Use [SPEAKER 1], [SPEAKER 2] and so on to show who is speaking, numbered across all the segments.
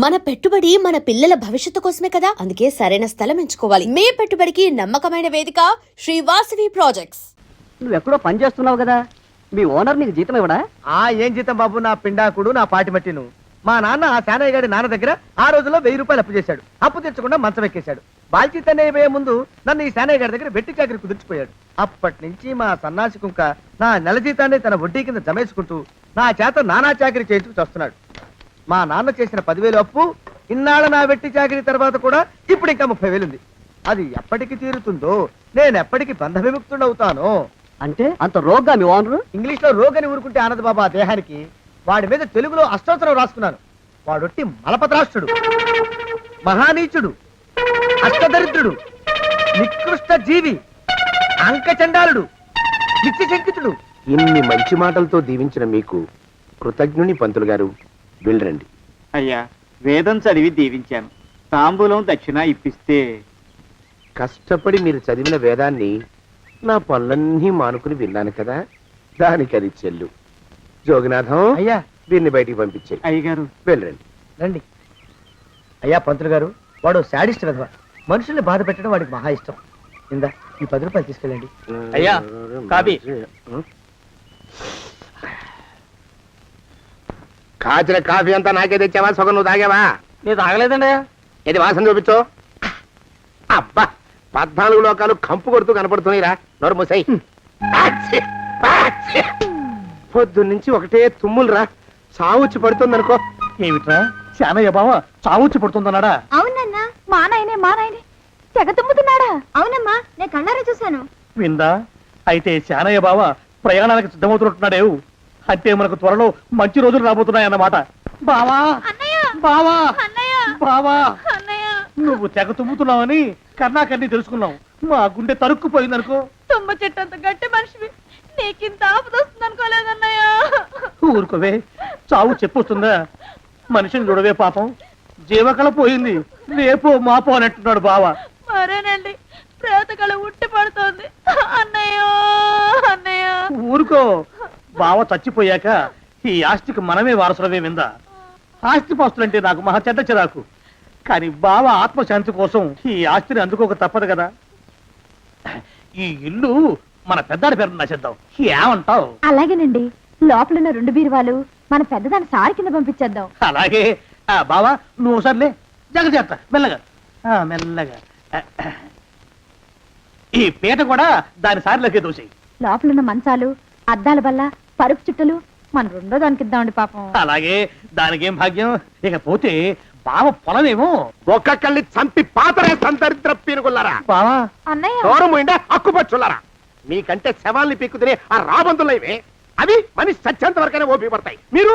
[SPEAKER 1] మన పెట్టుబడి మన పిల్లల భవిష్యత్తు కోసమే కదా, అందుకే సరైన స్థలం ఎంచుకోవాలి. మీ పెట్టుబడికి నమ్మకమైన వేదిక శ్రీ వాసవి ప్రాజెక్ట్స్.
[SPEAKER 2] నువ్వెక్కడో పని చేస్తున్నావు కదా, మీ ఓనర్ నీకు జీతం ఇవ్వడా?
[SPEAKER 3] ఏం జీతం బాబు, నా పిండాకుడు, నా పాటి మట్టిను. మా నాన్న ఆ శానయ్య గారి నాన్న దగ్గర ఆ రోజుల్లో 1000 రూపాయలు అప్పు చేశాడు. అప్పు తెచ్చకుండా మంచం ఎక్కేశాడు. బాల్చితనే అయిపోయే ముందు నన్ను ఈ శానయ్య గారి దగ్గర వెట్టి చాకరి కుదుర్చిపోయాడు. అప్పటి నుంచి మా సన్నాసి కుంక నా నెల జీతాన్ని తన వడ్డీ కింద జమేసుకుంటూ నా చేత నానా చాకరీ చేయించుకు వస్తున్నాడు. మా నాన్న చేసిన 10,000 అప్పు, ఇన్నాళ్ళ నా వెట్టి చాకరీ తర్వాత కూడా ఇప్పుడు ఇంకా 30,000 ఉంది. అది ఎప్పటికి తీరుతుందో, నేను ఎప్పటికి బంధ విముక్తుడవుతానో.
[SPEAKER 2] అంటే అంత రోగ్గా మీ ఓనరు?
[SPEAKER 3] ఇంగ్లీష్ లో రోగని ఊరుకుంటే ఆనంద్ బాబా దేహానికి. వాడి మీద తెలుగులో అష్టోత్తరం రాసుకున్నాను. వాడొట్టి మలపత్రాష్ట్రుడు, మహానీచుడు, అష్టదరిద్రుడు, నికృష్ట జీవి, అంకచండాలుడు, నిత్యశంకితుడు.
[SPEAKER 4] ఇన్ని మంచి మాటలతో దీవించిన మీకు కృతజ్ఞుని పంతులు గారు, వెళ్ళరండి.
[SPEAKER 5] అయ్యా, వేదం చదివి దీవించాను. తాంబూలం దక్షిణ ఇప్పిస్తే.
[SPEAKER 4] కష్టపడి మీరు చదివిన వేదాన్ని నా పనులన్నీ మానుకుని విన్నాను కదా, దానికి అది చెల్లు. జోగినాథం,
[SPEAKER 3] అయ్యా
[SPEAKER 4] వీరిని బయటికి పంపించే.
[SPEAKER 5] అయ్యగారు
[SPEAKER 4] వెళ్ళరండి.
[SPEAKER 3] రండి. అయ్యా పంతులు గారు, వాడు శాడిస్ట్ విధవ. మనుషుల్ని బాధ పెట్టడం వాడికి మహా ఇష్టం. ఇందా ఈ 10 రూపాయలు తీసుకెళ్ళండి.
[SPEAKER 5] అయ్యా, కాపీ.
[SPEAKER 4] కాచిన కాఫీ అంతా నాకే తెచ్చావా? సగం నువ్వు తాగావా?
[SPEAKER 5] నేను తాగలేదండి.
[SPEAKER 4] ఇది వాసన చూపించు. అబ్బా, 14 లోకాలు కంపు కొడుతూ కనపడుతున్నాయిరా. నోరు మూసాయి. పొద్దున్నుంచి ఒకటే తుమ్ములురా. సావుచ్చి పడుతుంది అనుకో.
[SPEAKER 5] ఏమిట్రా, శానయ్య బావ చావుచ్చి పడుతుందన్నాడా?
[SPEAKER 6] అవునన్నా, మా నాయనే తెగ తుమ్ముతున్నాడా? అవునమ్మా, నేను కళ్ళారా చూశాను.
[SPEAKER 5] విందా? అయితే శానయ్య బావ ప్రయాణానికి సిద్ధమవుతున్నట్టున్నాడేవు. అంటే మనకు త్వరలో మంచి రోజులు రాబోతున్నాయన్నమాట. బావా, బావా, బావా, నువ్వు తెగ తుమ్ముతున్నావని కర్ణాకర్ణి తెలుసుకున్నావు. మా గుండె తరుక్కుపోయిందనుకో.
[SPEAKER 6] తుమ్మ చెట్టు అంత గట్టి మనిషివి, నీకింత ఆపదొస్తుంది అనుకోలేదన్నయ్య.
[SPEAKER 5] ఊరుకోవే, చావు చెప్పొస్తుందా? మనిషిని చూడవే పాపం, జీవకళ పోయింది. రేపో మాపో అని అంటున్నాడు బావ.
[SPEAKER 6] మరేనండి, ప్రేతకళ ఉట్టి పడుతోంది అన్నయ్యో. అన్నయ్య
[SPEAKER 5] ఊరుకో, బావ చచ్చిపోయాక ఈ ఆస్తికి మనమే వారసులమే. విందా? ఆస్తి పాస్తులంటే నాకు మహా చెడ్డ చిరాకు. కానీ బావ ఆత్మశాంతి కోసం ఈ ఆస్తిని అందుకోక తప్పదు కదా. ఈ ఇల్లు మన పెద్దాడి పేరు నచ్చేద్దాం. ఏమంటావు?
[SPEAKER 6] అలాగేనండి, లోపలున్న 2 బీరువాలు మన పెద్దదాన్ని సారి కింద పంపించేద్దాం.
[SPEAKER 5] అలాగే. బావా, నువ్వు సర్లే, జాగ్రత్త, మెల్లగా మెల్లగా. ఈ పీట కూడా దాని సారిలోకి దూసేయి.
[SPEAKER 6] లోపలున్న మంచాలు, అద్దాల బల్ల, పరుపు చుట్టలు మన 2వ దానికి ఇద్దామండి పాపం.
[SPEAKER 5] అలాగే, దానికేం భాగ్యం. ఇకపోతే బావ పొలమేమో
[SPEAKER 4] ఒక్కొక్కల్ని చంపి పాతరేస్తాను దరిద్ర పీనుకున్నారా.
[SPEAKER 5] బావా.
[SPEAKER 6] అన్నయ్య
[SPEAKER 4] దూరం ఉండే అక్కుపచ్చున్నారా. మీకంటే శవాల్ని పీక్కుతినే ఆ రాబందులు ఇవే. అవి మనిషి చచ్చేంత వరకైనా ఓపి పడతాయి. మీరు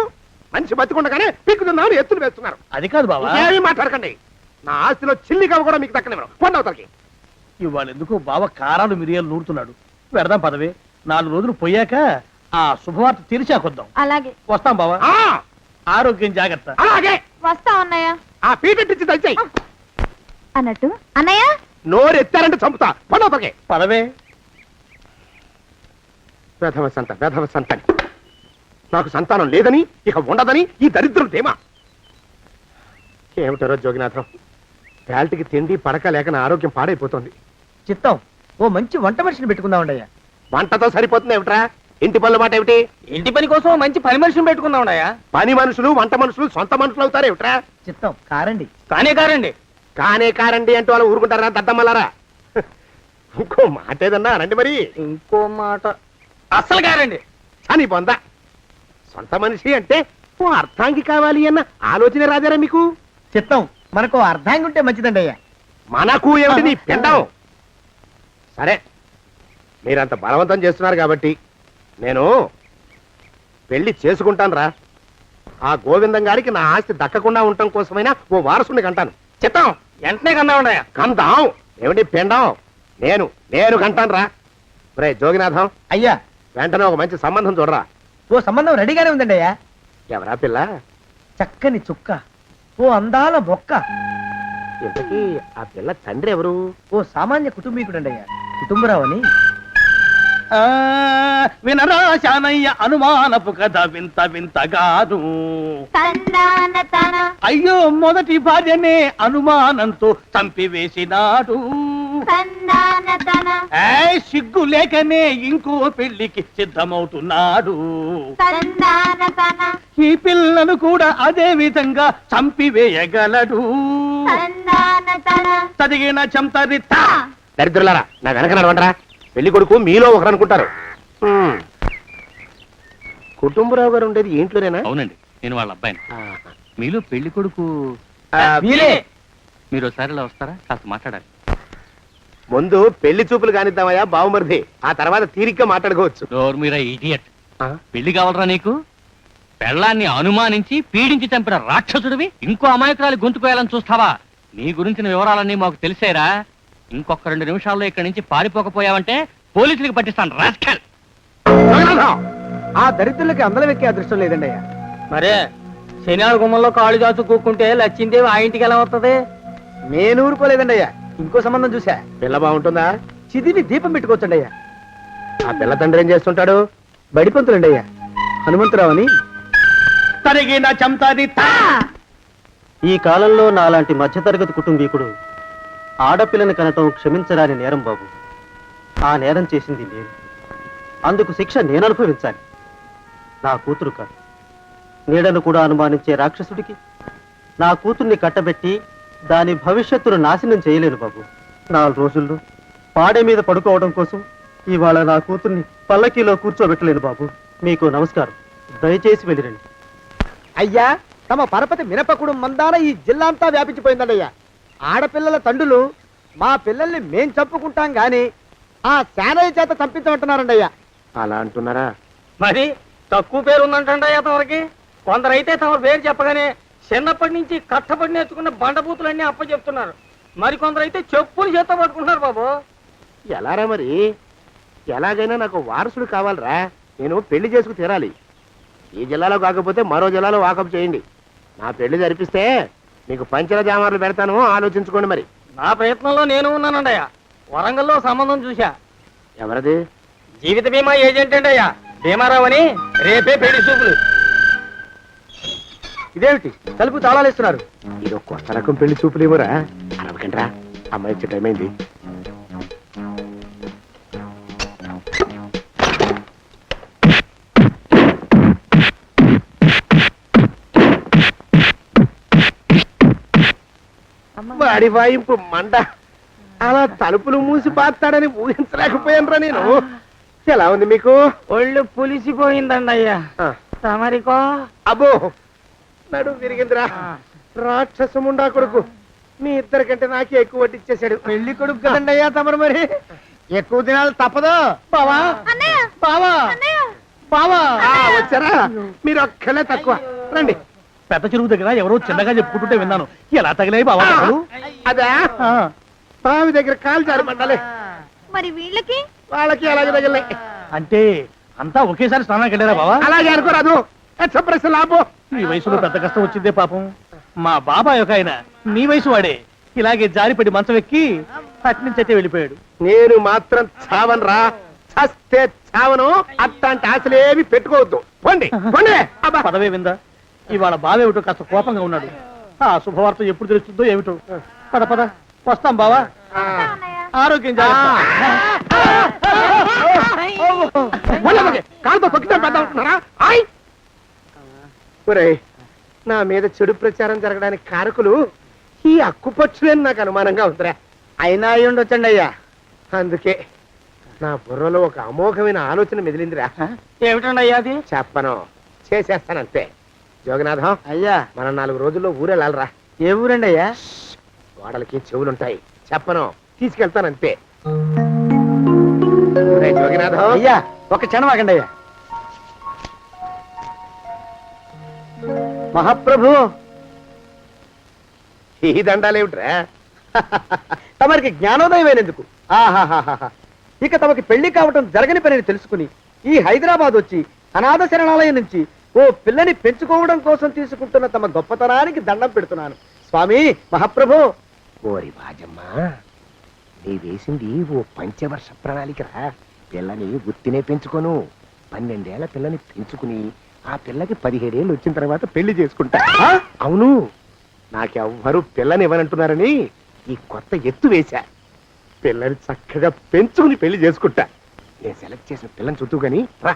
[SPEAKER 4] మనిషి బతికుండగానే పీక్కుతున్నామని ఎత్తులు వేస్తున్నారు.
[SPEAKER 5] అది కాదు బావా.
[SPEAKER 4] ఏమీ మాట్లాడకండి. నా ఆస్తిలో చిల్లి కవ్వ కూడా మీకు దక్కనివ్వరు. కొండవతలకి.
[SPEAKER 5] ఇవాళ ఎందుకో బావ కారాలు మిరియాలు నూరుతున్నాడు. పెడదాం పదవే. 4 రోజులు పోయాక ఆ శుభవార్త తీర్చాకొద్దాం.
[SPEAKER 6] అలాగే
[SPEAKER 5] వస్తాం బావా. ఆరోగ్యం జాగ్రత్త.
[SPEAKER 4] అలాగే.
[SPEAKER 6] వస్తాం అన్నయ్య.
[SPEAKER 4] ఆ పీటెట్టించి దయచేయి.
[SPEAKER 6] అన్నట్టు అన్నయ్య,
[SPEAKER 4] నోరు ఎత్తారంటే చంపుతా. కొండవతలకి.
[SPEAKER 5] పదవే.
[SPEAKER 4] వేధవ సంతానం. నాకు సంతానం లేదని, ఇక ఉండదని ఈ దరిద్రం ధీమా. ఏమిటారో జోగినాథం, వేల్టికి తిండి పడక లేక నా ఆరోగ్యం పాడైపోతుంది.
[SPEAKER 3] చిత్తం, ఓ మంచి వంట మనిషిని పెట్టుకుందామండి అయ్యా.
[SPEAKER 4] వంటతో సరిపోతుంది ఏమిట్రా? ఇంటి పనుల మాట ఏమిటి?
[SPEAKER 5] ఇంటి పని కోసం మంచి పని మనిషిని పెట్టుకున్నావున్నాయా?
[SPEAKER 4] పని మనుషులు, వంట మనుషులు సొంత మనుషులు అవుతారు ఏమిట్రా?
[SPEAKER 3] చిత్తం, కారండి.
[SPEAKER 5] కానే కారండి.
[SPEAKER 4] కారండి అంటూ వాళ్ళు ఊరుకుంటారా దద్దమ్మలారా? ఇంకో మాట ఏదన్నా రండి మరి.
[SPEAKER 5] ఇంకో మాట అస్సలు కారండి.
[SPEAKER 4] అని పొందా. సొంత మనిషి అంటే ఓ అర్థాంగి కావాలి అన్న ఆలోచన రాజారా మీకు?
[SPEAKER 3] చిత్తం, మనకు అర్ధాంగి ఉంటే మంచిదండి అయ్యా.
[SPEAKER 4] మనకు ఏమిటి నీ పిండం? సరే, మీరంత బలవంతం చేస్తున్నారు కాబట్టి నేను పెళ్లి చేసుకుంటాను రా. ఆ గోవిందం గారికి నా ఆస్తి దక్కకుండా ఉండటం కోసమైనా ఓ వారసుని కంటాను.
[SPEAKER 5] చిత్తం, వెంటనే కన్నా ఉండయా?
[SPEAKER 4] కందాం. ఏమిటి పిండం? నేను కంటాను రా. రే జోగినాథం,
[SPEAKER 3] అయ్యా
[SPEAKER 4] వెంటనే ఒక మంచి సంబంధం చూడరా.
[SPEAKER 3] ఓ సంబంధం రెడీగానే ఉందండి అయ్యా.
[SPEAKER 4] ఎవరా పిల్ల?
[SPEAKER 3] చక్కని చుక్క, ఓ అందాల మొక్క.
[SPEAKER 4] ఇంతకీ ఆ పిల్ల తండ్రి ఎవరు?
[SPEAKER 3] ఓ సామాన్య కుటుంబీకుడండి అయ్యా, కుటుంబరావు అని.
[SPEAKER 5] ఆ, వినరా శానయ్య అనుమానపు కథ వింత వింతగాదు. అయ్యో మొదటి భార్యనే అనుమానంతో చంపివేసినాడు. సిగ్గు లేకనే ఇంకో పెళ్లికి సిద్ధమవుతున్నాడు. ఈ పిల్లను కూడా అదే విధంగా చంపివేయగలడు. చదివిన చంతరిత
[SPEAKER 4] దరిద్రులారా నా వెనక నడవండరా. పెళ్లి కొడుకు మీలో ఒకరు అనుకుంటారు. కుటుంబరావు గారు ఉండేది ఇంట్లోనేనా?
[SPEAKER 7] అవునండి, నేను వాళ్ళ అబ్బాయిని.
[SPEAKER 4] ఆహా.
[SPEAKER 7] మీలో పెళ్లి కొడుకు
[SPEAKER 3] వీరే.
[SPEAKER 7] మీరు ఒకసారి ఇలా వస్తారా? కాస్త మాట్లాడాలి.
[SPEAKER 4] ముందు పెళ్లి చూపులు కానిద్దామయ్యా బావుమరిది, ఆ తర్వాత తీరిగ్గా మాట్లాడుకోవచ్చు.
[SPEAKER 7] డోర్ మీరా ఇడియట్.
[SPEAKER 4] ఆ?
[SPEAKER 7] పెళ్లి కావాలరా నీకు? పెళ్ళాన్ని అనుమానించి పీడించి చంపిన రాక్షసుడివి ఇంకో అమాయకురాలి గొంతుకోయాలని చూస్తావా? నీ గురించిన వివరాలన్నీ మాకు తెలిసేరా. ఇంకొక 2 నిమిషాల్లో ఇక్కడి నుంచి పారిపోకపోయావంటే పోలీసులకు పట్టిస్తాను. రాస్కల్.
[SPEAKER 4] జగన్నాథం!
[SPEAKER 3] ఆ దరిద్రులకి అందలం ఎక్కే అదృష్టం లేదండి అయ్యా.
[SPEAKER 2] మరే శనివారం గుమ్మంలో కాళ్ళు చాచు కూకుంటే లచ్చిందేవి ఆ ఇంటికి ఎలా వస్తుంది?
[SPEAKER 3] నేను ఊరుకోలేదండి అయ్యా. ఇంకో సంబంధం చూసా.
[SPEAKER 4] పిల్ల బాగుంటుందా?
[SPEAKER 3] చిదివి దీపం పెట్టుకోవచ్చండి అయ్యా.
[SPEAKER 4] ఆ పిల్ల తండ్రి ఏం చేస్తుంటాడు?
[SPEAKER 3] బడిపంతులండి అయ్యా. హనుమంతరావు అని.
[SPEAKER 5] తరిగిన చంతరిత.
[SPEAKER 2] ఈ కాలంలో నాలాంటి మధ్యతరగతి కుటుంబీకుడు ఆడపిల్లని కనటం క్షమించరాని నేరం బాబు. ఆ నేరం చేసింది నేను. అందుకు శిక్ష నేను అనుభవించాలి. నా కూతురు కాదు. నీడను కూడా అనుమానించే రాక్షసుడికి నా కూతుర్ని కట్టబెట్టి దాని భవిష్యత్తును నాశనం చేయలేను బాబు. 4 రోజుల్లో పాడే మీద పడుకోవడం కోసం ఇవాళ నా కూతుర్ని పల్లకీలో కూర్చోబెట్టలేను బాబు. మీకు నమస్కారం. దయచేసి వెళ్ళిరండి.
[SPEAKER 3] అయ్యా, తమ పరపతి మినపకుడు మందాన ఈ జిల్లా అంతా వ్యాపించిపోయిందండి అయ్యా. ఆడపిల్లల తండ్రులు మా పిల్లల్ని మేం చంపుకుంటాం గాని ఆ శానయ్య చేత చంపించమంటున్నారండి అయ్యా.
[SPEAKER 4] అలా అంటున్నారా?
[SPEAKER 2] మరి తక్కువ పేరు ఉందంటే అతనికి. కొందరైతే తమ పేరు చెప్పగానే చిన్నప్పటి నుంచి కట్టబడి నేర్చుకున్న బండబూతులన్నీ అప్పచెప్తున్నారు. మరి కొందరైతే చెప్పులు చేత పట్టుకుంటున్నారు బాబు.
[SPEAKER 4] ఎలారా మరి? ఎలాగైనా నాకు వారసుడు కావాలరా. నేను పెళ్లి చేసుకు తీరాలి. ఈ జిల్లాలో కాకపోతే మరో జిల్లాలో వాకప్ చేయండి. నా పెళ్లి జరిపిస్తే మీకు పంచల జామార్లు పెడతాను, ఆలోచించుకోండి మరి.
[SPEAKER 2] నా ప్రయత్నంలో నేను ఉన్నానండయ్యా. వరంగల్లో సంబంధం చూశా.
[SPEAKER 4] ఎవరది?
[SPEAKER 2] జీవిత బీమా ఏజెంట్ అండి అయ్యా, భీమారావు అని. రేపే పెళ్లి చూపులు.
[SPEAKER 3] ఇదేమిటి తలుపు తాళాలు ఇస్తున్నారు?
[SPEAKER 4] ఇది ఒక కొత్త రకం పెళ్లి చూపులేమోరా. అరవకండ్రా, అమ్మాయి వచ్చే టైం అయింది. వాడి వాయింపు మండ. అలా తలుపులు మూసి పాతాడని ఊహించలేకపోయానురా నేను. ఎలా ఉంది మీకు?
[SPEAKER 2] ఒళ్ళు పులిసిపోయిందండి అయ్యా.
[SPEAKER 4] ఆ,
[SPEAKER 2] తమరికో?
[SPEAKER 4] అబ్బో నడు విరిగిందిరా. రాక్షసముండా కొడుకు మీ ఇద్దరికంటే నాకే ఎక్కువ వడ్డిచ్చేశాడు.
[SPEAKER 3] పెళ్లి కొడుకు కదండి అయ్యా తమరు. మరి ఎక్కువ దినాలు తప్పదు.
[SPEAKER 5] బావా బావా బావా.
[SPEAKER 4] వచ్చారా? మీరు ఒక్కలే తక్కువ. రండి.
[SPEAKER 5] పెద్ద చెరువు దగ్గర ఎవరో చిన్నగా చెప్పుకుంటుంటే విన్నాను. ఎలా తగిలాయి బావా దెబ్బలు?
[SPEAKER 4] అదా
[SPEAKER 5] ఆ,
[SPEAKER 4] బావి దగ్గర కాలు జారి పడ్డాలే.
[SPEAKER 6] మరి వీళ్ళకి
[SPEAKER 4] వాళ్ళకి అలాగే తగిలే.
[SPEAKER 5] అంటే అంతా ఒకేసారి స్నానానికి వెళ్ళారా బావా?
[SPEAKER 4] అలాగే అనుకోరాదు. ప్రశ్న లాభం.
[SPEAKER 5] ఈ వయసులో పెద్ద కష్టం వచ్చిందే పాపం. మా బాబాయ్ ఒక ఆయన నీ వయసు వాడే ఇలాగే జారిపడి మంచం ఎక్కి అట్నుంచి అయితే వెళ్ళిపోయాడు.
[SPEAKER 4] నేను మాత్రం చావను రా. చస్తే చావను. అట్లాంటి ఆశలేమి పెట్టుకోవద్దు. పోండి పోండి. అబ్బా.
[SPEAKER 5] పదవే విందా. ఇవాళ బావేమిటో కాస్త కోపంగా ఉన్నాడు. ఆ శుభవార్త ఎప్పుడు తెలుస్తుందో ఏమిటో. పద పద వస్తాం బావా.
[SPEAKER 4] ఆ.
[SPEAKER 5] ఆరోగ్యం జాగ్రత్త.
[SPEAKER 4] ఒళ్ళమ్మకి కాలుతో తొక్కితే పెద్ద ఉంటున్నారా? ఆయ్. ఒరేయ్, నా మీద చెడు ప్రచారం జరగడానికి కారకులు ఈ అక్కుపచ్చులేని నాకు అనుమానంగా ఉందిరా.
[SPEAKER 3] అయినా అయి ఉండొచ్చండి అయ్యా.
[SPEAKER 4] అందుకే నా బుర్రలో ఒక అమోఘమైన ఆలోచన మెదిలిందిరా.
[SPEAKER 2] ఏమిటండి అయ్యా అది?
[SPEAKER 4] చెప్పను, చేసేస్తానంతే. జోగనాథం,
[SPEAKER 3] అయ్యా,
[SPEAKER 4] మనం 4 రోజుల్లో ఊరెళ్ళాలరా.
[SPEAKER 3] ఏ ఊరండి అయ్యా?
[SPEAKER 4] గోడలకి చెవులుంటాయి. చెప్పను, తీసుకెళ్తానంతే. ఒరేయ్ జోగినాథం.
[SPEAKER 3] అయ్యా, ఒక క్షణం ఆగండి అయ్యా. మహాప్రభు,
[SPEAKER 4] ఈ దండాలేమిట్రా?
[SPEAKER 3] తమరికి జ్ఞానోదయమైనందుకు ఆహాహాహా. ఇక తమకి పెళ్లి కావటం జరగని పనిని తెలుసుకుని ఈ హైదరాబాద్ వచ్చి అనాథ శరణాలయం నుంచి ఓ పిల్లని పెంచుకోవడం కోసం తీసుకుంటున్న తమ గొప్పతనానికి దండం పెడుతున్నాను. స్వామి మహాప్రభు.
[SPEAKER 4] ఓరి బాజమ్మ, నీ వేసింది ఓ పంచవర్ష ప్రణాళికరా. పిల్లని గుత్తినే పెంచుకోను. 12 ఏళ్ల పిల్లని పెంచుకుని ఆ పిల్లకి 17 ఏళ్ళు వచ్చిన తర్వాత పెళ్లి చేసుకుంటా. అవును, నాకెవ్వరూ పిల్లని ఇవ్వనంటున్నారని ఈ కొత్త ఎత్తు వేశా. పిల్లని చక్కగా పెంచుకుని పెళ్లి చేసుకుంటా. నేను సెలెక్ట్ చేసిన పిల్లని చుట్టూ గాని రా.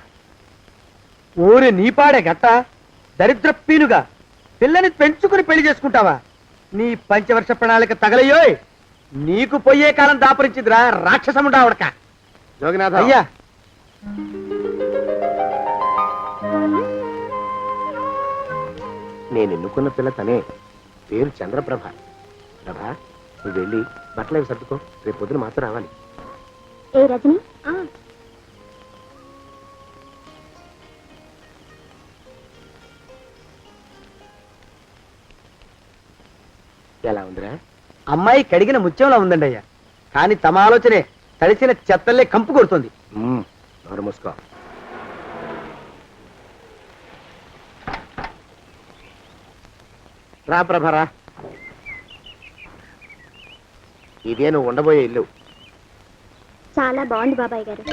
[SPEAKER 3] ఊరి నీపాడే గట్ట దరిద్ర పీనుగా పిల్లని పెంచుకుని పెళ్లి చేసుకుంటావా? నీ పంచవర్ష ప్రణాళిక తగలయ్యోయ్. నీకు పోయే కాలం దాపరించిందిరా రాక్షసముడా ఉడక.
[SPEAKER 4] జోగినాథ
[SPEAKER 3] అయ్యా
[SPEAKER 4] నేను ఎన్నుకున్న పిల్ల తనే. పేరు చంద్రప్రభ. ప్రభ, నువ్వు వెళ్ళి బట్టలు అవి సర్దుకో. రేపు పొద్దున మాత్రం రావాలి.
[SPEAKER 6] ఏ రజని
[SPEAKER 4] ఎలా ఉందిరా?
[SPEAKER 3] అమ్మాయి కడిగిన ముత్యంలా ఉందండి అయ్యా. కానీ తమ ఆలోచనే తడిసిన చెత్తల్లే కంపు కొడుతుంది.
[SPEAKER 4] నోరు మూసుకో. రా ప్రభరా, ఇదే నువ్వు ఉండబోయే ఇల్లు.
[SPEAKER 6] చాలా బాగుంది బాబాయ్ గారు.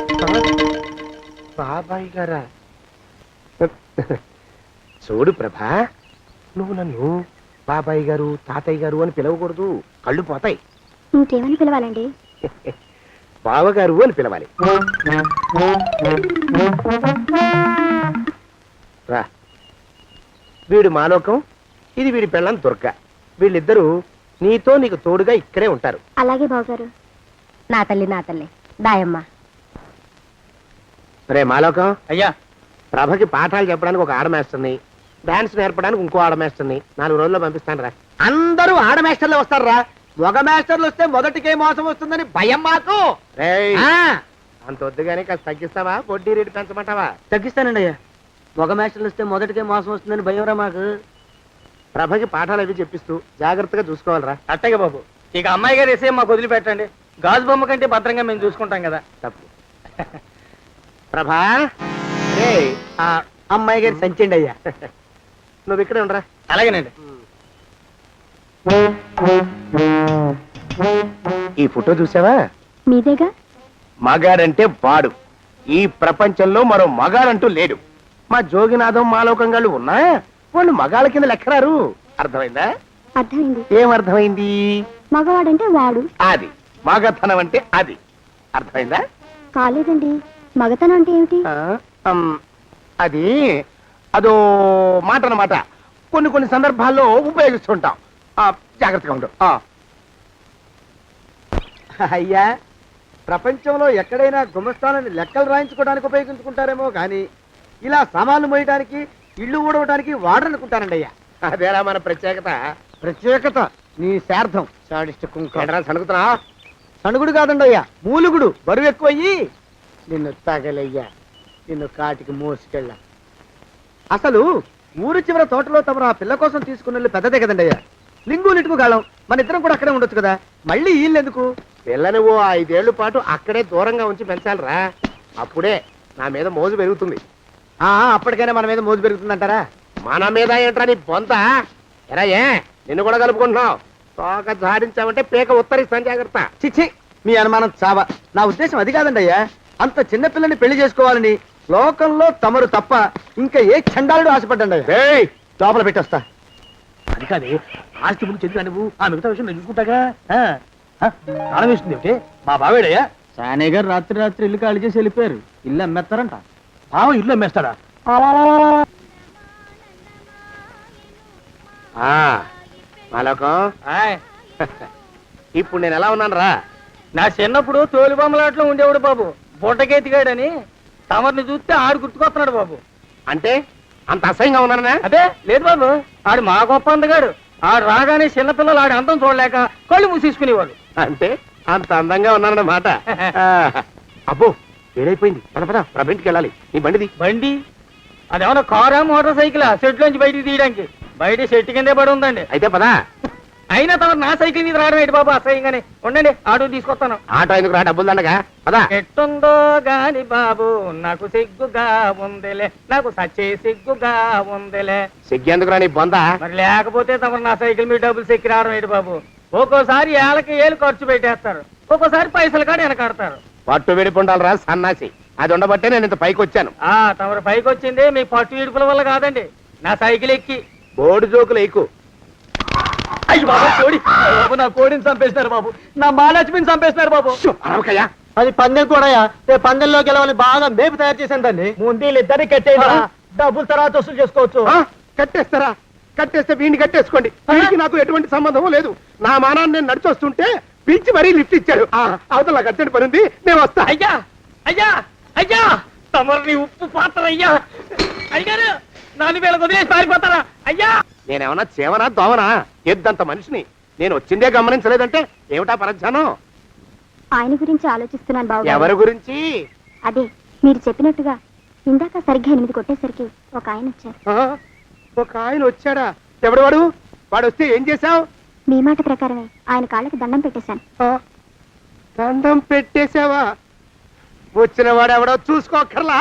[SPEAKER 4] బాబాయ్ గారా? చూడు ప్రభా, నువ్వు నన్ను బాబాయ్ గారు తాతయ్య గారు అని పిలవకూడదు, కళ్ళు పోతాయి.
[SPEAKER 6] ఇంకేమని పిలవాలండి?
[SPEAKER 4] బావగారు అని పిలవాలి. రా, వీడు మాలోకం, ఇది వీడి పెళ్ళం దుర్గ. వీళ్ళిద్దరూ నీతో నీకు తోడుగా ఇక్కడే ఉంటారు.
[SPEAKER 6] అలాగే బావగారు. నా తల్లి దాయమ్మ.
[SPEAKER 4] రే మాలోకం,
[SPEAKER 3] అయ్యా
[SPEAKER 4] ప్రభకి పాఠాలు చెప్పడానికి ఒక ఆడమేస్తుంది, డాన్స్ నేర్పడానికి ఇంకో ఆడమేస్తుంది. 4 రోజుల్లో పంపిస్తాను రా.
[SPEAKER 3] అందరూ ఆడ మాస్టర్లు వస్తారా? మగ మాస్టర్లు వస్తే మొదటికే మోసం వస్తుందని భయం మాకు.
[SPEAKER 4] రేయ్,
[SPEAKER 3] ఆ,
[SPEAKER 4] అంత వద్దుగానే కాస్త తగ్గిస్తావా? వడ్డీ రేటు పెంచమంటావా?
[SPEAKER 3] తగ్గిస్తానండి అయ్యా. మగ మాస్టర్లు వస్తే మొదటికే మోసం వస్తుందని భయంరా మాకు.
[SPEAKER 4] ప్రభకి పాఠాలు అవి చెప్పిస్తూ జాగ్రత్తగా చూసుకోవాలరా.
[SPEAKER 3] అట్టగే బాబు. ఇక అమ్మాయి గారు వేసే మాకు వదిలిపెట్టండి. గాజు బొమ్మ కంటే భద్రంగా మేము చూసుకుంటాం కదా.
[SPEAKER 4] తప్పు. ప్రభా, రేయ్,
[SPEAKER 3] ఆ అమ్మాయి గారి సంచండి అయ్యా.
[SPEAKER 4] నువ్వు ఇక్కడే ఉండరా.
[SPEAKER 3] అలాగేనండి.
[SPEAKER 4] ఈ ఫోటో చూసావా?
[SPEAKER 6] మీదేగా.
[SPEAKER 4] మగాడంటే వాడు. ఈ ప్రపంచంలో మరో మగాడంటూ లేడు. మా జోగినాథం మాలోకంగాళ్ళు ఉన్నా వాళ్ళు మగాళ్ళ కింద లెక్కరారు. అర్థమైందా?
[SPEAKER 6] అర్థమైంది.
[SPEAKER 4] ఏమర్థమైంది?
[SPEAKER 6] మగవాడంటే వాడు.
[SPEAKER 4] అది మగతనం అంటే అది. అర్థమైందా?
[SPEAKER 6] కాలేదండి. మగతనం అంటే ఏమిటి?
[SPEAKER 4] అది అదో మాట అన్నమాట. కొన్ని సందర్భాల్లో ఉపయోగిస్తుంటాం. జాగ్రత్తగా ఉండు.
[SPEAKER 3] అయ్యా, ప్రపంచంలో ఎక్కడైనా గుమస్థానాన్ని లెక్కలు రాయించుకోవడానికి ఉపయోగించుకుంటారేమో కానీ ఇలా సామాన్లు మోయడానికి, ఇల్లు ఊడవడానికి వాడనుకుంటానండి అయ్యా.
[SPEAKER 4] అదేరా మన ప్రత్యేకత.
[SPEAKER 3] ప్రత్యేకత నీ శార్థం.
[SPEAKER 4] సణుకుతున్నా?
[SPEAKER 3] సణుగుడు కాదండి అయ్యా, మూలుగుడు. బరువు ఎక్కువయ్యి నిన్ను తగలయ్యా, నిన్ను కాటికి మోసుకెళ్ళా. అసలు ఊరు చివర తోటలో తమరు ఆ పిల్ల కోసం తీసుకున్న పెద్దదే కదండి అయ్యా. లింగు లిటుకు గాలం. మన ఇద్దరం కూడా అక్కడే ఉండొచ్చు కదా. మళ్ళీ వీళ్ళెందుకు?
[SPEAKER 4] పిల్లని ఓ 5 ఏళ్ల పాటు అక్కడే దూరంగా ఉంచి పెంచాలిరా. అప్పుడే నా మీద మోజు పెరుగుతుంది.
[SPEAKER 3] అప్పటికైనా మన మీద మోజు పెరుగుతుందంటారా?
[SPEAKER 4] మన మీద ఏంట్రా నీ బొంత? ఎరా, ఏ నిన్ను కూడా కలుపుకుంటున్నావు? తోక జాడించావంటే పీక ఉత్తరిస్తాను, జాగ్రత్త.
[SPEAKER 3] చిచ్చి, మీ అనుమానం చావా. నా ఉద్దేశం అది కాదండి అయ్యా. అంత చిన్న పిల్లని పెళ్లి చేసుకోవాలని లోకంలో తమరు తప్ప ఇంకా ఏ చండాలుడు ఆశపడ్డండి అయ్యా.
[SPEAKER 4] ఏయ్,
[SPEAKER 3] లోపల పెట్టొస్తా.
[SPEAKER 5] అది కాదే, ఆస్తి ముందు చెందుగా నువ్వు ఆ మిగతా విషయం నేను చూసుకుంటాగా. తాళం వేస్తుంది ఏమిటి? మా బావేడయ్యా.
[SPEAKER 3] సానే గారు రాత్రి ఇల్లు ఖాళీ చేసి వెళ్ళిపోయారు. ఇల్లు అమ్మేస్తారంట.
[SPEAKER 5] బావ ఇల్లు అమ్మేస్తాడా?
[SPEAKER 4] మాలోకం, ఇప్పుడు నేను ఎలా ఉన్నాను రా?
[SPEAKER 3] నా చిన్నప్పుడు తోలు బొమ్మలాట్లో ఉండేవాడు బాబు, బొట్టకెత్తిగాడని. తమరిని చూస్తే ఆడు గుర్తుకొస్తున్నాడు బాబు.
[SPEAKER 4] అంటే అంత అసహ్యంగా ఉన్నానా?
[SPEAKER 3] అదే లేదు బాబు, ఆడు మా గొప్ప అందగాడు. ఆడు రాగానే చిన్నపిల్లలు ఆడి అందం చూడలేక కళ్ళు మూసేసుకునేవాడు.
[SPEAKER 4] అంటే అంత అందంగా ఉన్నానన్నమాట. అబ్బో, ఏడైపోయింది. పద ప్రభంటికి వెళ్ళాలి. నీ బండిది.
[SPEAKER 3] బండి అదేమన్నా కారా మోటార్ సైకిలా సెట్ లోంచి బయటికి తీయడానికి? బయట చెట్టు కిందే పడి ఉందండి.
[SPEAKER 4] అయితే పదా.
[SPEAKER 3] అయినా తమరు నా సైకిల్ మీద రావడం ఏంటి బాబు అసహ్యంగానే. ఉండండి, ఆటో తీసుకొస్తాను.
[SPEAKER 4] ఆటో ఎందుకు రా, డబ్బులు దండగా. పదా.
[SPEAKER 3] ఎట్టుందో గాని బాబు నాకు సిగ్గుగా ఉందిలే, నాకు సచ్చే సిగ్గుగా ఉందిలే.
[SPEAKER 4] సిగ్గెందుకు రా నీ బొంద?
[SPEAKER 3] మరి లేకపోతే తమరు నా సైకిల్ మీద డబ్బులు సెక్కి రావడం ఏంటి బాబు? ఒక్కోసారి ఏళ్ళకి ఏళ్ళు ఖర్చు పెట్టేస్తారు, ఒక్కోసారి పైసలు కాడ వెనకాడతారు.
[SPEAKER 4] పట్టు విడిపుండాలరా సన్నాసి. అది ఉండబట్టే నేను ఇంత పైకి వచ్చాను.
[SPEAKER 5] తమరు పైకి వచ్చింది మీ పట్టు ఇడుపుల వల్ల కాదండి, నా సైకిల్ ఎక్కి.
[SPEAKER 4] బోర్డు జోకులు ఎక్కువ.
[SPEAKER 5] అయ్యి బాబు కోడి, బాబు నా కోడిని చంపేస్తున్నారు బాబు, నా మహాలక్ష్మిని చంపేస్తున్నారు బాబు.
[SPEAKER 4] అరవకయ్యా.
[SPEAKER 2] అది పందెం కూడా రేపు పందెంలో గెలవని బాగా మేపు తయారు చేశాను దాన్ని.
[SPEAKER 5] ముందు వీళ్ళిద్దరిని కట్టేయరా, డబ్బులు తర్వాత వసూలు చేసుకోవచ్చు.
[SPEAKER 4] కట్టేస్తారా? కట్టేస్తే వీడిని కట్టేసుకోండి. వీడికి నాకు ఎటువంటి సంబంధం లేదు. నా మానాన్ని నేను నడిచొస్తుంటే పిలిచి మరీ లిఫ్ట్ ఇచ్చాడు. అవతల నాకు అర్జెంట్ పని ఉంది, నేను వస్తా.
[SPEAKER 5] అయ్యా అయ్యా అయ్యా, తమరిని ఉప్పు పాత్ర అయ్యా. అయ్యారు నాలుగు వేల వదిలేసి పారిపోతారా అయ్యా?
[SPEAKER 4] నేనేమన్నా చేవనా దోవనా? ఎద్దంత మనిషిని. నేను వచ్చిందే గమనించలేదంటే ఏమిటా పరధ్యానం?
[SPEAKER 6] ఆయన గురించి ఆలోచిస్తున్నాను బాబు.
[SPEAKER 4] ఎవరి గురించి?
[SPEAKER 6] అదే మీరు చెప్పినట్టుగా ఇందాక సరిగ్గా 8 కొట్టేసరికి ఒక ఆయన వచ్చారు.
[SPEAKER 4] ఒక ఆయన వచ్చాడా? ఎవడు వాడు? వాడు వస్తే ఏం చేశావు?
[SPEAKER 6] మీ మాట ప్రకారమే ఆయన కాళ్ళకి దండం పెట్టేశాను.
[SPEAKER 4] దండం పెట్టేశావా? వచ్చిన వాడు ఎవడో చూసుకోకర్లా.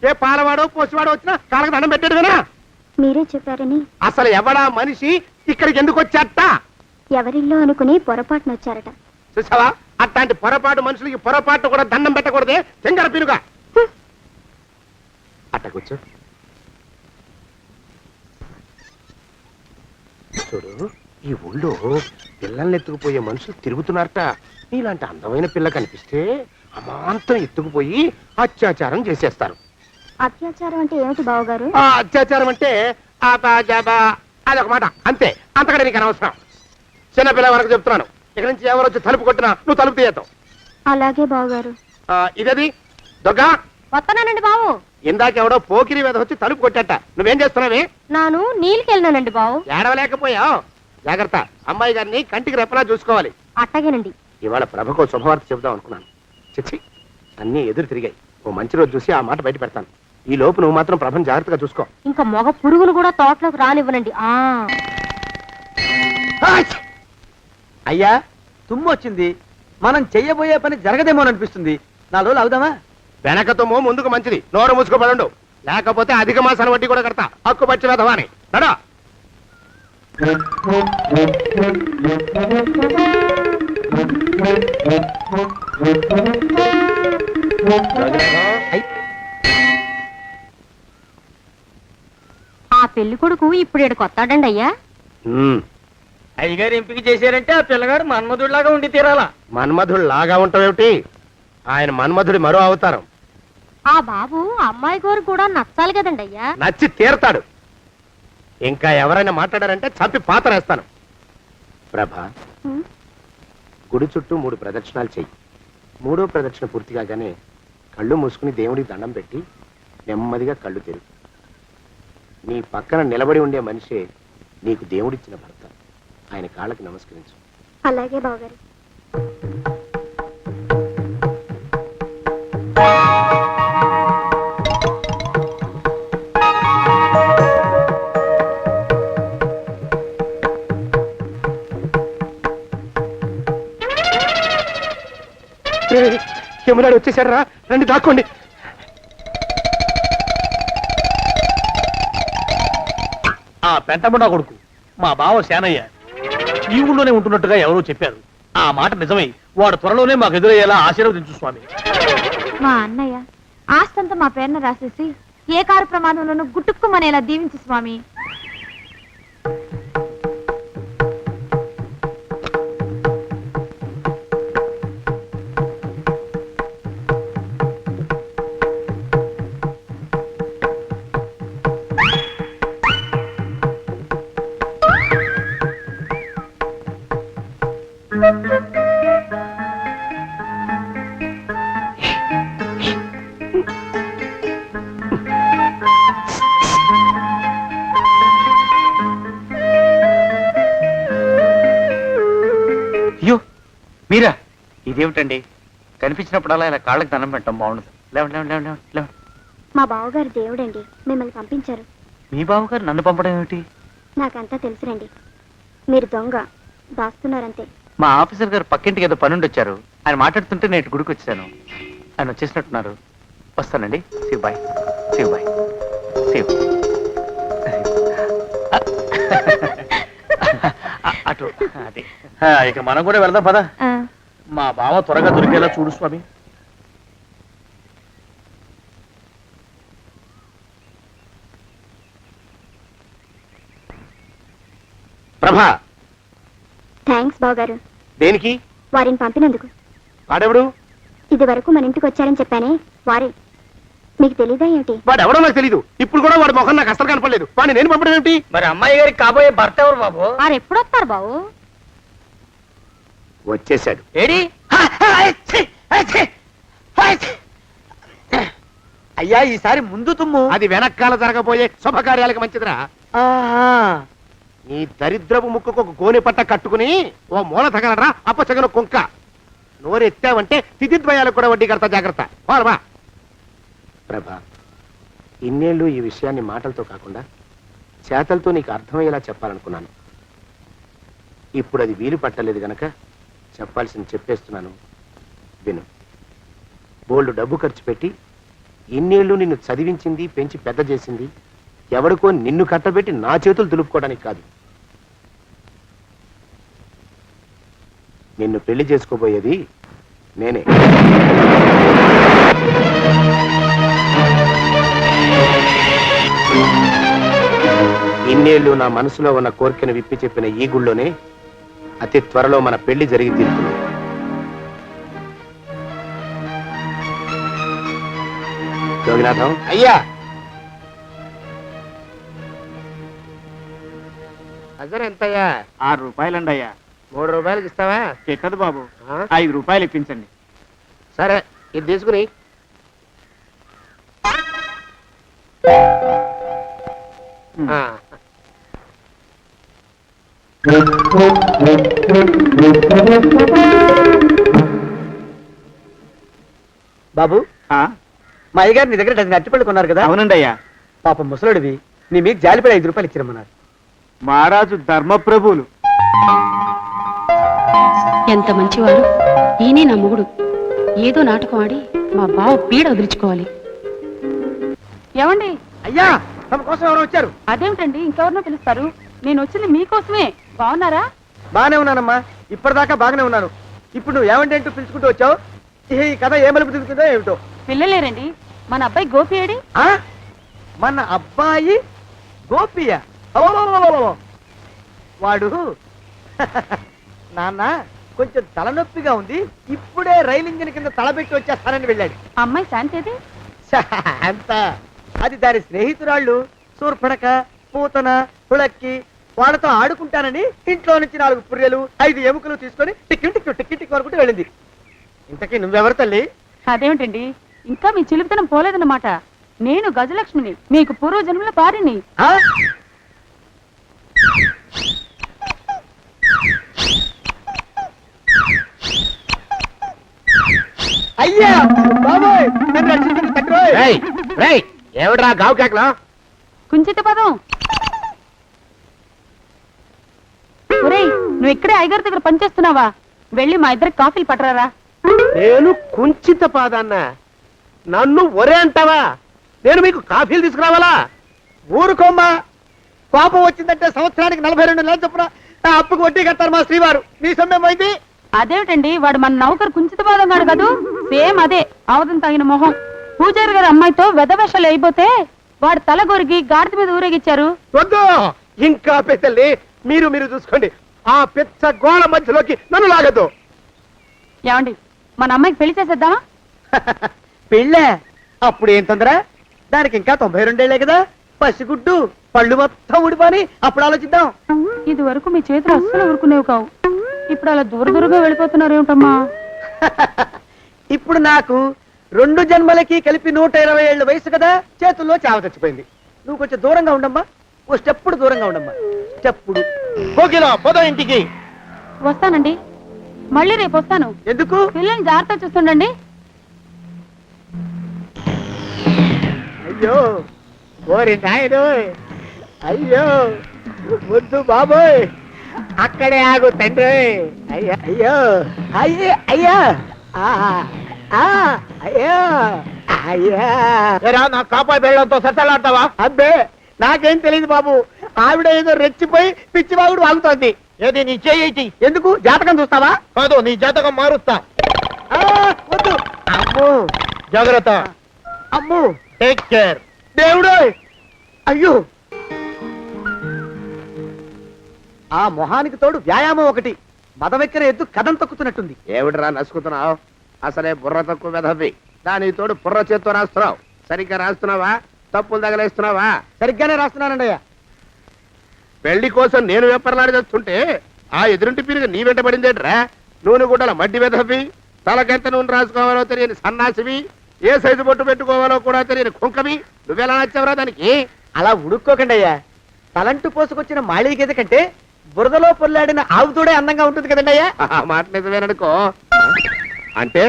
[SPEAKER 4] ఏ పాలవాడో పోసివాడో వచ్చినా కాళ్ళకి దండం పెట్టాడువేనా?
[SPEAKER 6] మీరే చెప్పారని
[SPEAKER 4] అసలు ఎవడా మనిషి ఇక్కడికి ఎందుకు వచ్చాట?
[SPEAKER 6] ఎవరిల్లో అనుకుని పొరపాటున వచ్చారట.
[SPEAKER 4] చూసావా, అట్లాంటి పొరపాటు మనుషులకి పొరపాటు కూడా దండం పెట్టకూడదే. తెంగర పిరుగా అట్ట కూర్చో. చూడు, ఈ ఊళ్ళో పిల్లల్ని ఎత్తుకుపోయే మనుషులు తిరుగుతున్నారట. నీలాంటి అందమైన పిల్ల కనిపిస్తే అమాంతం ఎత్తుకుపోయి అత్యాచారం చేసేస్తారు.
[SPEAKER 6] అత్యాచారం అంటే ఏమిటి బావగారు?
[SPEAKER 4] ఆ అత్యాచారం అంటే అదొక మాట అంతే. అంతకంటే నీకు అనవసరం. చిన్నపిల్ల వరకు చెప్తున్నాను. ఇక్కడి నుంచి ఎవరు వచ్చి తలుపు కొట్టినా నువ్వు తలుపు తీయతావు.
[SPEAKER 6] అలాగే బావగారు.
[SPEAKER 4] ఇదది దొంగ.
[SPEAKER 6] వస్తున్నానండి బావు.
[SPEAKER 4] ఇందాకెవడో పోకిరి మీద వచ్చి తలుపు కొట్టట. నువ్వేం చేస్తున్నావే?
[SPEAKER 6] నాను నీళ్ళకి వెళ్ళినానండి బావు.
[SPEAKER 4] ఏడవలేకపోయావు. జాగ్రత్త, అమ్మాయి గారిని కంటికి రెప్పలా చూసుకోవాలి.
[SPEAKER 6] అట్టగేనండి.
[SPEAKER 4] ఇవాళ ప్రభకు శుభవార్త చెబుదాం అనుకున్నాను. చిచ్చి, అన్నీ ఎదురు తిరిగాయి. ఓ మంచి రోజు చూసి ఆ మాట బయట పెడతాను. ఈ లోపు నువ్వు మాత్రం ప్రభను జాగ్రత్తగా చూసుకో.
[SPEAKER 6] ఇంకా మగ పురుగును కూడా తోటలోకి రానివ్వనండి.
[SPEAKER 3] అయ్యా తుమ్ము వచ్చింది, మనం చెయ్యబోయే పని జరగదేమోననిపిస్తుంది. 4 రోజులు అవుదామా?
[SPEAKER 4] వెనకతోమో ముందుకు మంచిది. నోరు మూసుకోబడండు, లేకపోతే అధిక మాసాల వడ్డీ కూడా కడతా. హక్కు పచ్చి వేధవాని నడా.
[SPEAKER 6] ఆ పెళ్లి కొడుకు ఇప్పుడు ఇక్కడికి వస్తాడండి అయ్యా.
[SPEAKER 5] అయ్యగారు ఎంపిక చేశారంటే ఆ పిల్లగాడు మన్మధుడిలాగా ఉండి తీరాలా.
[SPEAKER 4] మన్మధుడు లాగా ఉంటావేమిటి? ఆయన మన్మధుడి మరో అవతారం.
[SPEAKER 6] ఆ బాబు అమ్మాయి గారు కూడా నచ్చాలి కదండి అయ్యా.
[SPEAKER 4] నచ్చి తీరతాడు. ఇంకా ఎవరైనా మాట్లాడారంటే చంపి పాతరేస్తాను. ప్రభా, గుడి చుట్టూ 3 ప్రదక్షిణాలు చెయ్యి. 3వ ప్రదక్షిణ పూర్తి కాగానే కళ్ళు మూసుకుని దేవుడికి దండం పెట్టి నెమ్మదిగా కళ్ళు తెరుగు. నీ పక్కన నిలబడి ఉండే మనిషే నీకు దేవుడిచ్చిన భర్త. ఆయన కాళ్ళకి నమస్కరించు.
[SPEAKER 6] అలాగే బావగారు.
[SPEAKER 4] యమునాడు వచ్చేసాడు రా, రండి దాక్కోండి.
[SPEAKER 5] ఆ పెంటబుడ్డ కొడుకు మా బావ శానయ్య ఈ ఊళ్ళోనే ఉంటున్నట్టుగా ఎవరో చెప్పారు. ఆ మాట నిజమై వాడు త్వరలోనే మాకు ఎదురయ్యేలా ఆశీర్వదించు స్వామి.
[SPEAKER 6] మా అన్నయ్య ఆస్తంతా మా పేరున రాసేసి ఏ కారు ప్రమాదంలోనూ గుట్టుక్కుమనేలా దీవించు స్వామి.
[SPEAKER 7] అయ్యో మీరా? ఇదేమిటండి, కనిపించినప్పుడల్లా ఇలా కాళ్ళకి దండం పెట్టడం బాగుండదు. లేవండి లేవండి లేవండి లేవండి.
[SPEAKER 6] మా బావగారు దేవుడండి, మిమ్మల్ని పంపించారు.
[SPEAKER 7] మీ బావగారు నన్ను పంపడం ఏమిటి?
[SPEAKER 6] నాకంతా తెలుసురండి. మీరు దొంగ దాస్తున్నారంతే.
[SPEAKER 7] మా ఆఫీసర్ గారు పక్కింటికి ఏదో పనుండి వచ్చారు. ఆయన మాట్లాడుతుంటే నేను గుడికి వచ్చాను. ఆయన వచ్చేసినట్టున్నారు. వస్తానండి. Shiv bye, Shiv bye, Shiv. అటు అది.
[SPEAKER 5] ఇక మనం కూడా వెళ్దాం పదా. మా బావ త్వరగా దొరికేలా చూడు స్వామి.
[SPEAKER 4] ప్రభా,
[SPEAKER 8] థ్యాంక్స్ బావగారు,
[SPEAKER 4] దేనికి?
[SPEAKER 8] వారిని పంపినందుకు.
[SPEAKER 4] వాడెవడు?
[SPEAKER 8] ఇది వరకు మన ఇంటికి వచ్చారని చెప్పానే వారే. మీకు తెలీదా ఏమిటి?
[SPEAKER 4] వాడెవడో నాకు తెలీదు. ఇప్పుడు కూడా వాడి మొహం నాకు అసలు కనపడలేదు. వాడిని నేను పంపడం ఏమిటి?
[SPEAKER 3] మరి అమ్మాయి గారికి కాబోయే భర్త ఎవరు బాబు?
[SPEAKER 6] వారు ఎప్పుడు వస్తారు బాబు?
[SPEAKER 4] వచ్చేశాడు.
[SPEAKER 3] ఏడి? అయ్యా, ఈసారి ముందు తుమ్ము.
[SPEAKER 4] అది వెనకాల జరగబోయే శుభకార్యాలకు మంచిదిరా. నీ దరిద్రపు ముక్కుకు ఒక గోనె పట్ట కట్టుకుని ఓ మూల తగలరా అప్పచగన కుంక. నోరెత్తావంటే తిథిద్వయాలకు కూడా వడ్డీ కడతా, జాగ్రత్త. వారమా ప్రభా, ఇన్నేళ్ళు ఈ విషయాన్ని మాటలతో కాకుండా చేతలతో నీకు అర్థమయ్యేలా చెప్పాలనుకున్నాను. ఇప్పుడు అది వీలు పట్టలేదు గనక చెప్పాల్సింది చెప్పేస్తున్నాను, విను. బోల్డు డబ్బు ఖర్చు పెట్టి ఇన్నేళ్ళు నిన్ను చదివించింది, పెంచి పెద్ద చేసింది ఎవడికో నిన్ను కట్టబెట్టి నా చేతులు దులుపుకోవడానికి కాదు. నిన్ను పెళ్లి చేసుకోబోయేది నేనే. ఇన్నేళ్ళు నా మనసులో ఉన్న కోరికను విప్పి చెప్పిన ఈ గుళ్ళోనే అతి త్వరలో మన పెళ్లి జరిగి తీరుతుంది. యోగినాథం అయ్యా, అజర్ ఎంతయ్యా?
[SPEAKER 5] 6 రూపాయలండి అయ్యా.
[SPEAKER 4] 3 రూపాయలకి ఇస్తావా?
[SPEAKER 5] ఎక్కదు బాబు,
[SPEAKER 4] ఆ?
[SPEAKER 5] 5 రూపాయలు ఇప్పించండి.
[SPEAKER 4] సరే, ఇది తీసుకుని. ఆ.
[SPEAKER 3] బాబు,
[SPEAKER 5] ఆ?
[SPEAKER 3] మా అయ్యగారు నీ దగ్గర డజన్ అరటిపళ్ళు కొన్నారు కదా?
[SPEAKER 5] అవునండి అయ్యా.
[SPEAKER 3] పాపం ముసలుడివి, నీ మీకు జాలిపడి 5 రూపాయలు ఇచ్చిరమ్మన్నారు.
[SPEAKER 5] మహారాజు ధర్మప్రభువులు.
[SPEAKER 9] ఎంత మంచివాడు ఈయనే నా మొగుడు. ఏదో నాటకం ఆడి మా బావ పీడ వదిలించుకోవాలి.
[SPEAKER 6] ఏమండి?
[SPEAKER 3] అయ్యా, తమ కోసం ఎవరు వచ్చారు?
[SPEAKER 6] అదేమిటండి, ఇంకెవరినో పిలుస్తారు? నేను వచ్చింది మీకోసమే. బాగున్నారా?
[SPEAKER 3] బాగానే ఉన్నానమ్మా, ఇప్పటిదాకా బాగానే ఉన్నాను. ఇప్పుడు నువ్వు ఏమంటే అంటూ పిలుచుకుంటూ వచ్చావు. ఈ కథ ఏ మలుపు తిరుగుతుందో ఏమిటో.
[SPEAKER 6] పిల్లలేరండి. మన అబ్బాయి గోపి ఏడి?
[SPEAKER 3] ఆ? మన అబ్బాయి గోపియ? అవ్వవ్వవ్వవ్వవ్వ. వాడు నాన్న కొంచెం తలనొప్పిగా ఉంది, ఇప్పుడే రైలు ఇంజిన్ కింద తలబెట్టి వచ్చేస్తానని వెళ్ళాడు.
[SPEAKER 6] అమ్మాయి శాంతేది?
[SPEAKER 3] అంత అది దాని స్నేహితురాళ్ళు సూర్పడక, పూతన, పుళక్కి వాళ్ళతో ఆడుకుంటానని ఇంట్లో నుంచి 4 పుర్రెలు 5 ఎముకలు తీసుకొని టిక్కి టిక్కి టిక్కి టిక్కి వరకు వెళ్ళింది. ఇంతకీ నువ్వెవరు తల్లి?
[SPEAKER 6] అదేమిటండి, ఇంకా మీ చిలుపుతనం పోలేదన్నమాట. నేను గజలక్ష్మిని, మీకు పూర్వజన్మల పారిని.
[SPEAKER 3] ఆ? అయ్యా బాబోయ్, నన్ను రక్షించండి తండ్రోయ్.
[SPEAKER 4] ఏమిట్రా గావు కేకలో?
[SPEAKER 6] కుంచిత పదం. ఒరేయ్, నువ్వు ఇక్కడే అయ్యగారి దగ్గర పనిచేస్తున్నావా? వెళ్ళి మా ఇద్దరికి కాఫీలు పట్టరారా?
[SPEAKER 4] నేను కుంచిత పాదాన్న, నన్ను ఒరే అంటావా? నేను మీకు కాఫీలు తీసుకురావాలా?
[SPEAKER 3] ఊరుకోమ్మా, కోపం వచ్చిందంటే సంవత్సరానికి 42 నెలలు చొప్పున ఆ అప్పుకు వడ్డీ కట్టారు మా శ్రీవారు. నీ సొమ్మేం పోయింది?
[SPEAKER 6] అదేమిటండి, వాడు మన నౌకరు కుంచిత పాదం గాడు కదూ. సేమ్ అదే, అవధం తగిన మొహం. పూజారి గారి అమ్మాయితో వెధవేషాలు అయిపోతే వాడు తల గొరిగి గాడిద మీద ఊరేగిచ్చారు.
[SPEAKER 4] వద్దు, ఇంకా పెద్దల్ని మీరు చూసుకోండి. ఆ పెద్ద గోళ మధ్యలోకి నన్ను లాగద్దు.
[SPEAKER 6] ఏమండి, మన అమ్మాయికి పెళ్లి చేసేద్దామా?
[SPEAKER 3] పెళ్ళే? అప్పుడు ఏం తొందర? దానికి ఇంకా 92 ఏళ్లే కదా. పసిగుడ్డు పళ్ళు మొత్తం ఊడిపోని అప్పుడు ఆలోచిద్దాం.
[SPEAKER 6] ఇది వరకు మీ చేతులు అస్సలు ఊరుకునేవి కావు. ఇప్పుడు అలా దూరదూరంగా వెళ్ళిపోతున్నారు ఏమిటమ్మా?
[SPEAKER 3] ఇప్పుడు నాకు 2 జన్మలకి కలిపి 120 ఏళ్ళ వయసు కదా, చేతుల్లో చావ చచ్చిపోయింది. నువ్వు కొంచెం దూరంగా ఉండమ్మా, ఓ స్టెప్పుడు దూరంగా ఉండమ్మా. స్టెప్పుడు
[SPEAKER 4] కోకిలో పోదా ఇంటికి.
[SPEAKER 6] వస్తానండి, మళ్ళీ రేపు వస్తాను.
[SPEAKER 3] ఎందుకు?
[SPEAKER 6] పిల్లల్ని జాగ్రత్త చూస్తుండండి.
[SPEAKER 3] అయ్యో ఓరి నాయను, అయ్యో వద్దు బాబోయ్, అక్కడే ఆగు తండ్రి. అయ్యా అయ్యో అయ్యో అయ్యా అయ్యో అయ్యా.
[SPEAKER 4] నా కాపాయి బెళ్ళంతో సత్తలాడతావా?
[SPEAKER 3] అబ్బే, నాకేం తెలియదు బాబు. ఆవిడ ఏదో రెచ్చిపోయి పిచ్చివాగుడు వాగుతోంది.
[SPEAKER 4] ఏది నీ చేయి?
[SPEAKER 3] ఎందుకు? జాతకం చూస్తావా?
[SPEAKER 4] కాదు, నీ జాతకం మారుస్తా.
[SPEAKER 3] వద్దు. అమ్మో,
[SPEAKER 4] జాగ్రత్త.
[SPEAKER 3] అమ్మో,
[SPEAKER 4] టేక్ కేర్.
[SPEAKER 3] దేవుడు. అయ్యో ఆ మొహానికి తోడు వ్యాయామం ఒకటి మదవెక్కిన ఎద్దు కథం తొక్కుతున్నట్టుంది.
[SPEAKER 4] ఏమిటిరా నసుకుతున్నావు? అసలే బుర్ర తక్కువ వెధవి. దాని తోడు బుర్ర చేత్తో రాస్తున్నావు. సరిగ్గా రాస్తున్నావా? తప్పులు తగలేస్తున్నావా?
[SPEAKER 3] సరిగ్గానే రాస్తున్నానండి అయ్యా.
[SPEAKER 4] పెళ్లి కోసం నేను వెప్పర్లాడి చేస్తుంటే ఆ ఎదురింటి పీరుగా నీ వెంట పడిందేట్రా? నూనె గుడ్డల మడ్డి వెధవి, తలకెంత నూనె రాసుకోవాలో తెలియని సన్నాసివి, ఏ సైజు బొట్టు పెట్టుకోవాలో కూడా తెలియని కుంకవి, నువ్వెలా నచ్చావురా దానికి?
[SPEAKER 3] అలా ఉడుక్కోకండి అయ్యా. తలంటు పోసుకొచ్చిన మాళీ గేదె కంటే బురదలో పొల్లాడిన ఆవుతోడే అందంగా ఉంటుంది కదండి అయ్యా.
[SPEAKER 4] ఆ మాట నిజమేననుకో. అంటే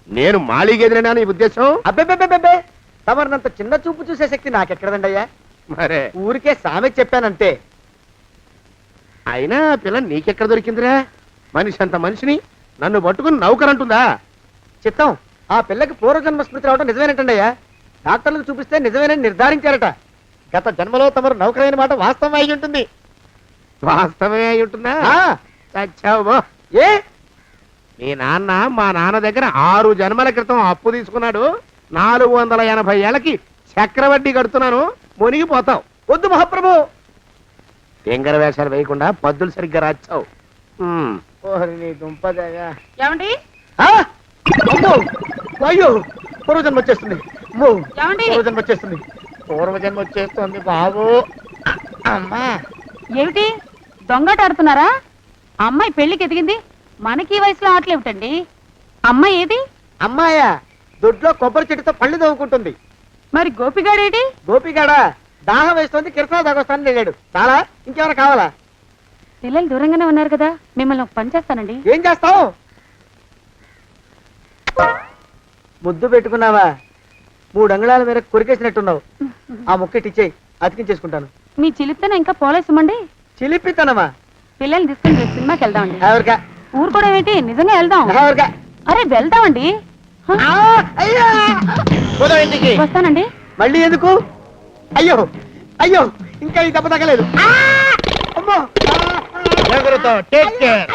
[SPEAKER 4] నేను మాళీగేదినా నీ ఉద్దేశం?
[SPEAKER 3] అబ్బెబ్బెబ్బెబ్బే, తమరినంత చిన్న చూపు చూసే శక్తి నాకెక్కడదండి అయ్యా.
[SPEAKER 4] మరే
[SPEAKER 3] ఊరికే సామె చెప్పానంతే.
[SPEAKER 4] అయినా ఆ పిల్ల నీకెక్కడ దొరికిందిరా? మనిషి అంత మనిషిని నన్ను పట్టుకుని నౌకరంటుందా?
[SPEAKER 3] చిత్తం, ఆ పిల్లకి పూర్వజన్మ స్మృతి రావడం నిజమేనటండి అయ్యా. డాక్టర్లకు చూపిస్తే నిజమేనని నిర్ధారించారట. గత జన్మలో తమరు నౌకరైన మాట వాస్తవం అయి ఉంటుంది.
[SPEAKER 4] వాస్తవమే అయి ఉంటుందా?
[SPEAKER 3] ఆ,
[SPEAKER 4] చచ్చావు.
[SPEAKER 3] ఏ
[SPEAKER 4] మీ నాన్న మా నాన్న దగ్గర 6 జన్మల క్రితం అప్పు తీసుకున్నాడు. 480 ఏళ్ళకి చక్రవడ్డీ కడుతున్నాను. మునిగిపోతావు.
[SPEAKER 3] వద్దు మహాప్రభు.
[SPEAKER 4] తెంగర వేషాలు వేయకుండా పద్దులు సరిగ్గా రాచావు.
[SPEAKER 3] ఓహరి నీ దుంపదగా.
[SPEAKER 6] ఏమండి
[SPEAKER 3] ఆ? అమ్మో! అయ్యో, పూర్వజన్మ వచ్చేస్తుంది. అమ్మో,
[SPEAKER 6] ఏమండి?
[SPEAKER 3] పూర్వజన్మ వచ్చేస్తుంది. పూర్వజన్మ వచ్చేస్తుంది బాబు. అమ్మా,
[SPEAKER 6] ఏమిటి దొంగట ఆడుతున్నారా? అమ్మాయి పెళ్లికి ఎదిగింది, మనకి ఈ వయసులో ఆటలేమిటండి? అమ్మాయి ఏది?
[SPEAKER 3] అమ్మాయా దొడ్లో కొబ్బరి చెట్టుతో పళ్ళు తవ్వుకుంటుంది.
[SPEAKER 6] మరి గోపిగాడేటి?
[SPEAKER 3] గోపిగాడ దాహం వేస్తుంది, కిరసా దాగొస్తానని వెళ్ళాడు. చాలా ఇంకేమైనా కావాలా?
[SPEAKER 6] పిల్లలు దూరంగానే ఉన్నారు కదా, మిమ్మల్ని ఒక పని చేస్తానండి.
[SPEAKER 3] ఏం చేస్తావు? ముద్దు పెట్టుకున్నావా? 3 అంగుళాల మేర కొరికేసినట్టున్నావు. ఆ ముక్కటిచ్చేయి, అతికించేసుకుంటాను.
[SPEAKER 6] మీ చిలిపితేనే ఇంకా పోలేసమండి.
[SPEAKER 3] చిలిపితనమా?
[SPEAKER 6] పిల్లల్ని తీసుకుని రేపు సినిమాకి వెళ్దామండి.
[SPEAKER 3] ఎవరికా?
[SPEAKER 6] ఊరు కూడా ఏంటి, నిజంగా వెళ్దాం.
[SPEAKER 3] ఎవరికా?
[SPEAKER 6] అరే వెళ్దామండి. హ,
[SPEAKER 3] ఆ, అయ్యా! పోదాం ఇంటికి.
[SPEAKER 6] వస్తానండి.
[SPEAKER 3] మళ్ళీ ఎందుకు? అయ్యో అయ్యో, ఇంకా ఈ దెబ్బ తగ్గలేదు. ఆ! అమ్మో!
[SPEAKER 4] Take care.